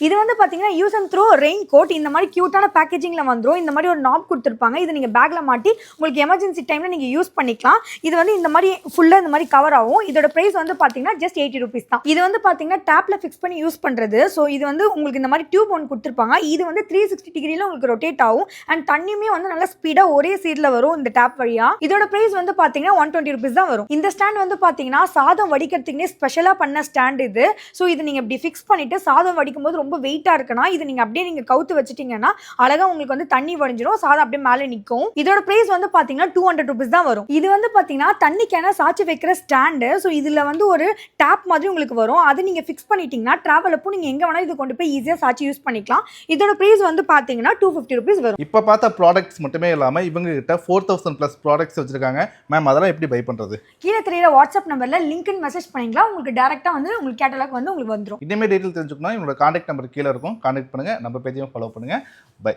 இது வந்து பாத்தீங்கன்னா use and throw rain coat இந்த மாதிரி கியூட்டான பேக்கேஜிங்ல வந்துரும். இந்த மாதிரி ஒரு நாப் கொடுத்துருப்பாங்க. இது நீங்க பேக்ல மாட்டி உங்களுக்கு எமர்ஜென்சி டைம்ல நீங்க யூஸ் பண்ணிக்கலாம். இது வந்து இந்த மாதிரி ஃபுல்லா இந்த மாதிரி கவர் ஆகும். இதோட பிரைஸ் வந்து பாத்தீங்கன்னா ஜஸ்ட் 80 rupees தான். இது வந்து பாத்தீங்கன்னா டேப்ல ஃபிக்ஸ் பண்ணி யூஸ் பண்றது. ஸோ இது வந்து உங்களுக்கு இந்த மாதிரி டியூப் ஒன்று கொடுத்துருப்பாங்க. இது வந்து 360 டிகிரில உங்களுக்கு ரொட்டேட் ஆகும். அண்ட் தண்ணியுமே வந்து நல்லா ஸ்பீடா ஒரே சீட்ல வரும் இந்த டேப் வழியா. இதோட பிரைஸ் வந்து பாத்தீங்கன்னா 120 rupees தான் வரும். இந்த ஸ்டாண்ட் வந்து பாத்தீங்கன்னா சாதம் வடிக்கிறதுக்குனே ஸ்பெஷலா பண்ண ஸ்டாண்ட் இது. ஸோ இது நீங்க இப்படி ஃபிக்ஸ் பண்ணிட்டு சாதம் வடிக்கும் போது ரொம்ப வெயிட்டா இருக்குன்னா இது நீங்க அப்படியே நீங்க கவுத்து வச்சிட்டீங்கன்னா அழகா உங்களுக்கு வந்து தண்ணி வடிஞ்சிரும். சாதம் அப்படியே மேலே நிற்கும். இதோட பிரைஸ் வந்து பாத்தீங்கன்னா 200 rupees தான் வரும். இது வந்து பாத்தீங்கன்னா தண்ணி கேன சாச்சி வைக்கிற ஸ்டாண்டு. ஸோ இதுல வந்து ஒரு டேப் மாதிரி உங்களுக்கு வரும். அதை நீங்க ஃபிக்ஸ் பண்ணிட்டீங்கன்னா டிராவல் அப்போ நீங்க எங்க வேணா இது கொண்டு போய் ஈஸியா சாச்சி யூஸ் பண்ணிக்கலாம். இதோட பிரைஸ் வந்து பாத்தீங்கன்னா 250 rupees வரும். இப்போ பார்த்த ப்ராடக்ட்ஸ் மட்டுமே இல்லாம இவங்க கிட்ட 4000+ ப்ராடக்ட்ஸ் வச்சிருக்காங்க. மேம் அதெல்லாம் எப்படி பை பண்றது? கீழே தெரியுற வாட்ஸ்அப் நம்பர்ல லிங்க்னு மெசேஜ் பண்ணிக்கலாம். உங்களுக்கு டைரக்டா வந்து உங்களுக்கு கேட்டலாக் வந்து உங்களுக்கு வந்துரும். இனிமே டீடைல் தெரிஞ்சுக்கணும். இவங்களோட கான்டாக்ட் நம்பர் கீழே இருக்கும். கான்டாக்ட் பண்ணுங்க. நம்ம பேஜையும் ஃபாலோ பண்ணுங்க. பை.